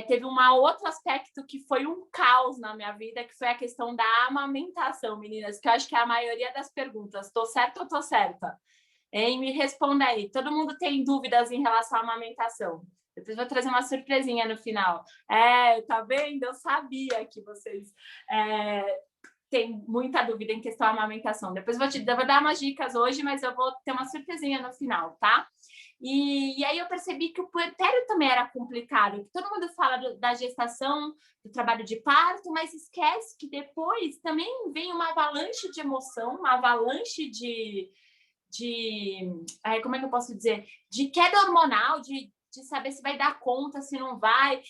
teve um outro aspecto que foi um caos na minha vida, que foi a questão da amamentação, meninas, que eu acho que é a maioria das perguntas. Tô certa ou tô certa? Hein? Me responda aí. Todo mundo tem dúvidas em relação à amamentação? Depois vou trazer uma surpresinha no final. Tá vendo? Eu sabia que vocês têm muita dúvida em questão da amamentação. Depois vou dar umas dicas hoje, mas eu vou ter uma surpresinha no final, tá? E aí eu percebi que o puerpério também era complicado. Todo mundo fala da gestação, do trabalho de parto, mas esquece que depois também vem uma avalanche de emoção, uma avalanche como é que eu posso dizer? De queda hormonal, de saber se vai dar conta, se não vai.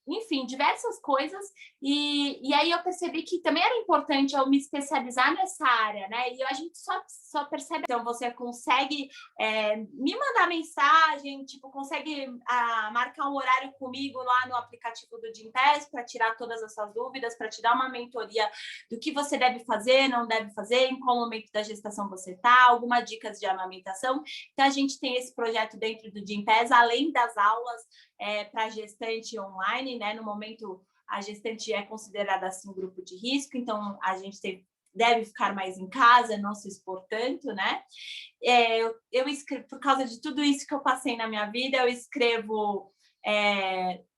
Enfim, diversas coisas, e aí eu percebi que também era importante eu me especializar nessa área, né? E a gente só percebe, então você consegue me mandar mensagem, tipo, consegue marcar um horário comigo lá no aplicativo do Gympass para tirar todas as suas dúvidas, para te dar uma mentoria do que você deve fazer, não deve fazer, em qual momento da gestação você está, algumas dicas de amamentação. Então, a gente tem esse projeto dentro do Gympass, além das aulas para gestante online, né? No momento, a gestante é considerada assim um grupo de risco, então a gente deve ficar mais em casa, não se expor tanto, né? Eu escrevo, por causa de tudo isso que eu passei na minha vida, eu escrevo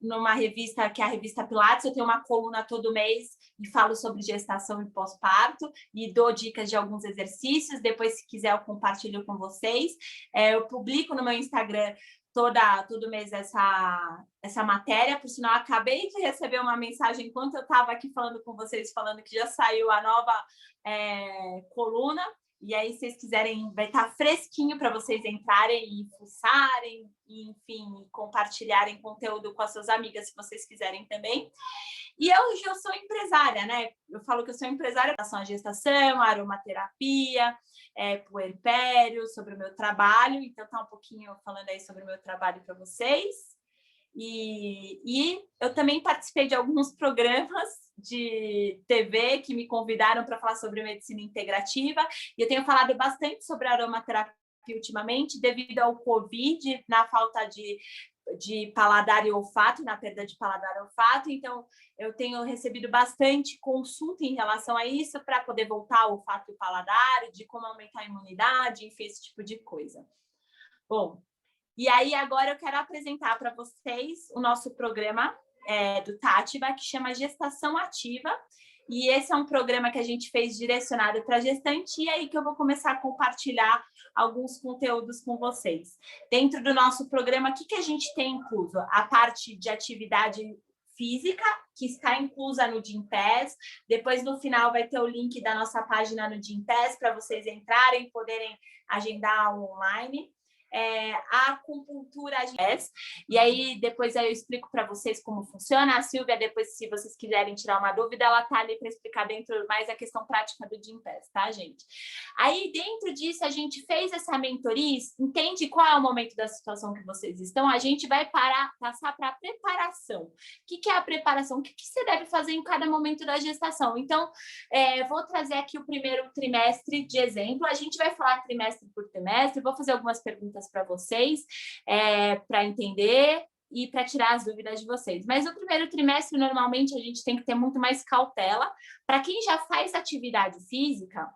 numa revista, que é a revista Pilates, eu tenho uma coluna todo mês e falo sobre gestação e pós-parto e dou dicas de alguns exercícios. Depois, se quiser, eu compartilho com vocês. Eu publico no meu Instagram todo mês essa matéria. Por sinal, acabei de receber uma mensagem enquanto eu estava aqui falando com vocês, falando que já saiu a nova coluna. E aí, se vocês quiserem, vai estar fresquinho para vocês entrarem e fuçarem, e, enfim, compartilharem conteúdo com as suas amigas, se vocês quiserem também. E hoje eu sou empresária, né? Eu falo que eu sou empresária em relação à gestação, aromaterapia, puerpério, sobre o meu trabalho. Então, tá um pouquinho falando aí sobre o meu trabalho para vocês. E eu também participei de alguns programas de TV que me convidaram para falar sobre medicina integrativa. E eu tenho falado bastante sobre aromaterapia ultimamente, devido ao Covid, na falta de paladar e olfato, na perda de paladar e olfato. Então, eu tenho recebido bastante consulta em relação a isso, para poder voltar ao olfato e paladar, de como aumentar a imunidade, enfim, esse tipo de coisa. Bom, e aí agora eu quero apresentar para vocês o nosso programa do Tátiva, que chama Gestação Ativa. E esse é um programa que a gente fez direcionado para gestante, e aí que eu vou começar a compartilhar alguns conteúdos com vocês. Dentro do nosso programa, o que a gente tem incluso? A parte de atividade física, que está inclusa no Gympass. Depois, no final, vai ter o link da nossa página no Gympass para vocês entrarem, poderem agendar online. A acupuntura, e aí depois eu explico para vocês como funciona. A Silvia, depois, se vocês quiserem tirar uma dúvida, ela tá ali para explicar dentro mais a questão prática do Gympass, tá, gente? Aí, dentro disso, a gente fez essa mentoria, entende qual é o momento da situação que vocês estão, a gente vai passar para a preparação. O que é a preparação? O que você deve fazer em cada momento da gestação? Então, vou trazer aqui o primeiro trimestre de exemplo. A gente vai falar trimestre por trimestre, vou fazer algumas perguntas para vocês, para entender e para tirar as dúvidas de vocês. Mas no primeiro trimestre, normalmente, a gente tem que ter muito mais cautela. Para quem já faz atividade física,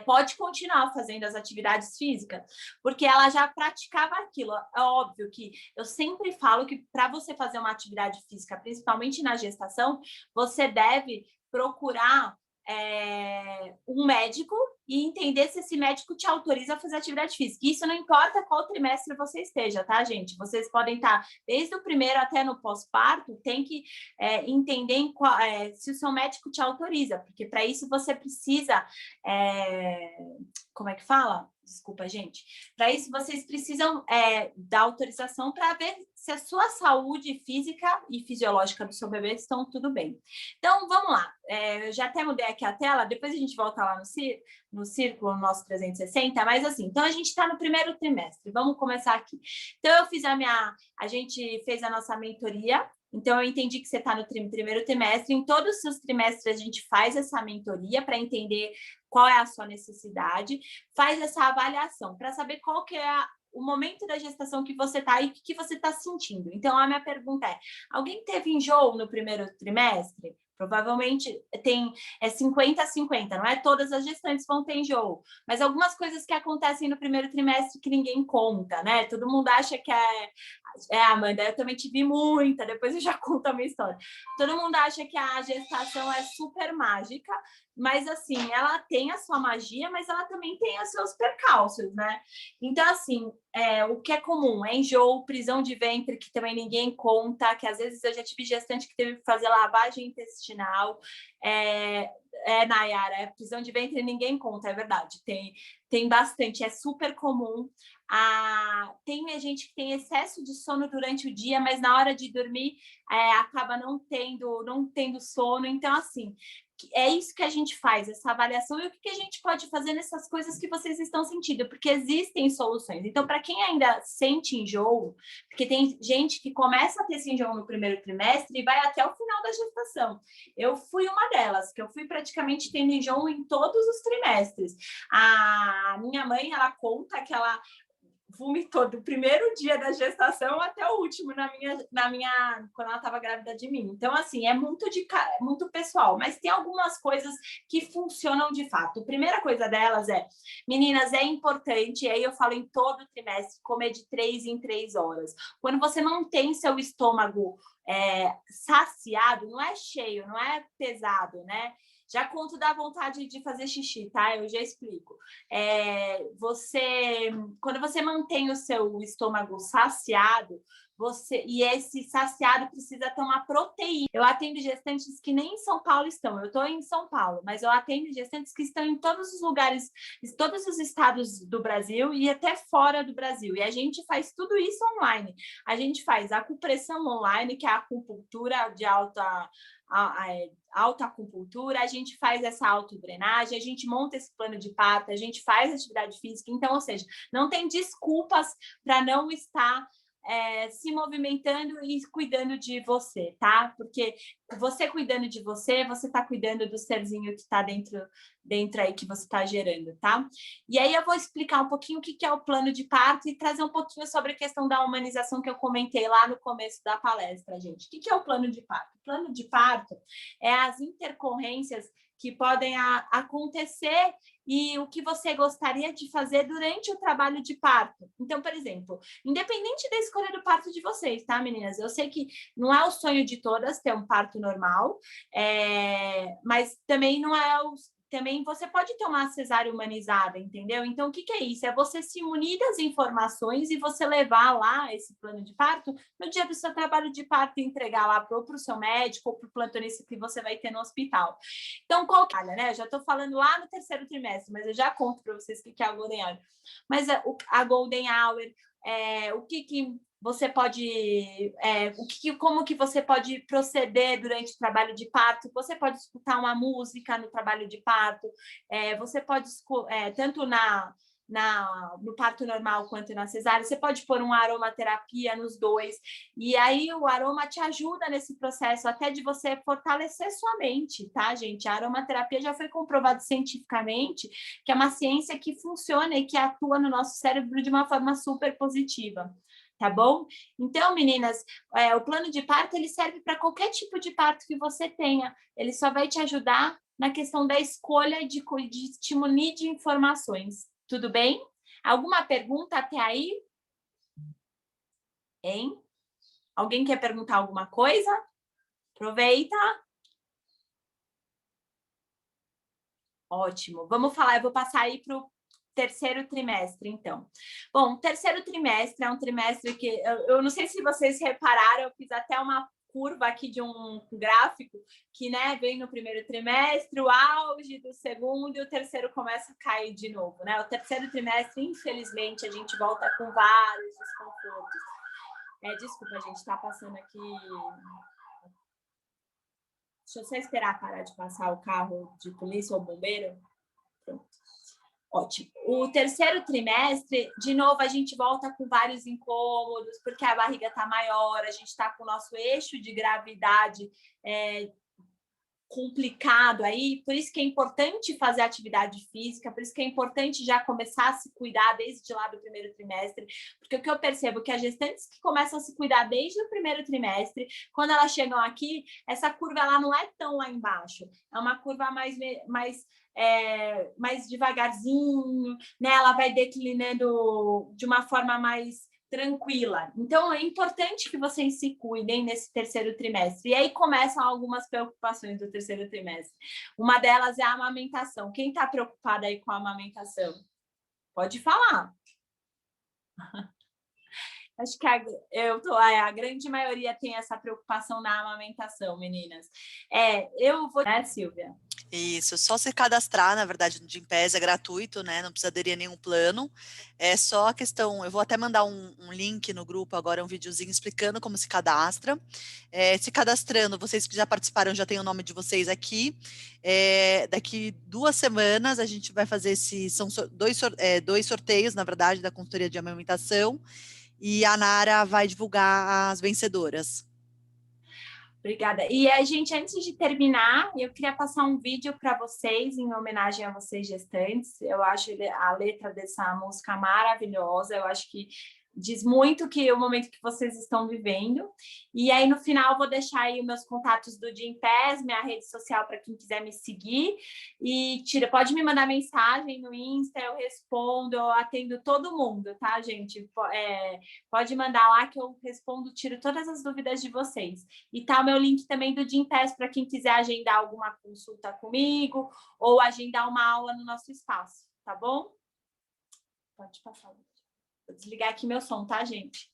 pode continuar fazendo as atividades físicas, porque ela já praticava aquilo. É óbvio que eu sempre falo que para você fazer uma atividade física, principalmente na gestação, você deve procurar um médico e entender se esse médico te autoriza a fazer atividade física. Isso não importa qual trimestre você esteja, tá, gente? Vocês podem estar desde o primeiro até no pós-parto, tem que entender se o seu médico te autoriza, porque para isso você precisa... como é que fala? Desculpa, gente. Para isso, vocês precisam da autorização para ver se a sua saúde física e fisiológica do seu bebê estão tudo bem. Então, vamos lá. Eu já até mudei aqui a tela, depois a gente volta lá no círculo, no nosso 360, mas assim, então a gente está no primeiro trimestre. Vamos começar aqui. Então, a gente fez a nossa mentoria. Então, eu entendi que você está no primeiro trimestre. Em todos os seus trimestres, a gente faz essa mentoria para entender qual é a sua necessidade, faz essa avaliação para saber qual que é o momento da gestação que você está e o que você está sentindo. Então, a minha pergunta é: alguém teve enjoo no primeiro trimestre? Provavelmente tem 50-50, não é todas as gestantes vão ter enjoo, mas algumas coisas que acontecem no primeiro trimestre que ninguém conta, né? Todo mundo acha que Amanda, eu também tive muita, depois eu já conto a minha história. Todo mundo acha que a gestação é super mágica, mas assim, ela tem a sua magia, mas ela também tem os seus percalços, né? Então, assim, o que é comum é enjoo, prisão de ventre, que também ninguém conta, que às vezes eu já tive gestante que teve que fazer lavagem intestinal. Nayara, prisão de ventre ninguém conta, é verdade. Tem bastante, é super comum. Tem gente que tem excesso de sono durante o dia, mas na hora de dormir acaba não tendo sono. Então, assim, é isso que a gente faz, essa avaliação, e o que a gente pode fazer nessas coisas que vocês estão sentindo, porque existem soluções. Então, para quem ainda sente enjoo, porque tem gente que começa a ter esse enjoo no primeiro trimestre e vai até o final da gestação. Eu fui uma delas, que eu fui praticamente tendo enjoo em todos os trimestres. A minha mãe, ela conta que ela vomitou do primeiro dia da gestação até o último quando ela estava grávida de mim. Então, assim, é muito pessoal, mas tem algumas coisas que funcionam de fato. A primeira coisa delas meninas, é importante, e aí eu falo em todo trimestre, comer de 3 em 3 horas. Quando você não tem seu estômago saciado, não é cheio, não é pesado, né? Já conto da vontade de fazer xixi, tá? Eu já explico. Quando você mantém o seu estômago saciado, e esse saciado precisa tomar proteína. Eu atendo gestantes que nem em São Paulo estão. Eu estou em São Paulo, mas eu atendo gestantes que estão em todos os lugares, em todos os estados do Brasil e até fora do Brasil. E a gente faz tudo isso online. A gente faz acupressão online, que é a acupuntura de alta acupuntura, a gente faz essa autodrenagem, a gente monta esse plano de parto, a gente faz atividade física. Então, ou seja, não tem desculpas para não estar se movimentando e cuidando de você, tá? Porque você cuidando de você, você está cuidando do serzinho que está dentro aí que você está gerando, tá? E aí eu vou explicar um pouquinho o que é o plano de parto e trazer um pouquinho sobre a questão da humanização que eu comentei lá no começo da palestra, gente. O que é o plano de parto? O plano de parto é as intercorrências que podem acontecer e o que você gostaria de fazer durante o trabalho de parto. Então, por exemplo, independente da escolha do parto de vocês, tá, meninas? Eu sei que não é o sonho de todas ter um parto normal, mas também não é também você pode ter uma cesárea humanizada, entendeu? Então, o que é isso? É você se munir das informações e você levar lá esse plano de parto no dia do seu trabalho de parto e entregar lá para o seu médico ou para o plantonista que você vai ter no hospital. Então, né? Eu já estou falando lá no terceiro trimestre, mas eu já conto para vocês o que é a Golden Hour. Mas a Golden Hour, o que você pode, como que você pode proceder durante o trabalho de parto? Você pode escutar uma música no trabalho de parto, você pode, tanto no parto normal quanto na cesárea, você pode pôr uma aromaterapia nos dois, e aí o aroma te ajuda nesse processo até de você fortalecer sua mente, tá, gente? A aromaterapia já foi comprovado cientificamente que é uma ciência que funciona e que atua no nosso cérebro de uma forma super positiva. Tá bom? Então, meninas, o plano de parto ele serve para qualquer tipo de parto que você tenha. Ele só vai te ajudar na questão da escolha de estímulo de informações. Tudo bem? Alguma pergunta até aí? Hein? Alguém quer perguntar alguma coisa? Aproveita. Ótimo. Vamos falar, eu vou passar aí para o terceiro trimestre, então. Bom, o terceiro trimestre é um trimestre que eu não sei se vocês repararam, eu fiz até uma curva aqui de um gráfico que, né, vem no primeiro trimestre, o auge do segundo e o terceiro começa a cair de novo, né? O terceiro trimestre, infelizmente, a gente volta com vários desconfortos. Desculpa, a gente está passando aqui. Deixa eu só esperar parar de passar o carro de polícia ou bombeiro. Pronto. Ótimo. O terceiro trimestre, de novo, a gente volta com vários incômodos, porque a barriga está maior, a gente está com o nosso eixo de gravidade complicado aí, por isso que é importante fazer atividade física, por isso que é importante já começar a se cuidar desde lá do primeiro trimestre, porque o que eu percebo é que as gestantes que começam a se cuidar desde o primeiro trimestre, quando elas chegam aqui, essa curva ela não é tão lá embaixo, é uma curva mais devagarzinho, né? Ela vai declinando de uma forma mais tranquila. Então, é importante que vocês se cuidem nesse terceiro trimestre. E aí começam algumas preocupações do terceiro trimestre. Uma delas é a amamentação. Quem está preocupada aí com a amamentação? Pode falar. Acho que a grande maioria tem essa preocupação na amamentação, meninas. Eu vou, né, Silvia? Isso, só se cadastrar, na verdade, no Gympass é gratuito, né? Não precisa aderir a nenhum plano. É só a questão, eu vou até mandar um link no grupo agora, um videozinho explicando como se cadastra. Se cadastrando, vocês que já participaram já têm o nome de vocês aqui. Daqui 2 semanas a gente vai fazer são dois sorteios, na verdade, da consultoria de amamentação, e a Nara vai divulgar as vencedoras. Obrigada. E a gente, antes de terminar, eu queria passar um vídeo para vocês, em homenagem a vocês gestantes. Eu acho a letra dessa música maravilhosa. Eu acho que diz muito que o momento que vocês estão vivendo. E aí, no final, eu vou deixar aí os meus contatos do Gympass, minha rede social para quem quiser me seguir. E pode me mandar mensagem no Insta, eu respondo, eu atendo todo mundo, tá, gente? Pode mandar lá que eu respondo, tiro todas as dúvidas de vocês. E tá o meu link também do Gympass para quem quiser agendar alguma consulta comigo ou agendar uma aula no nosso espaço, tá bom? Pode passar. Vou desligar aqui meu som, tá, gente?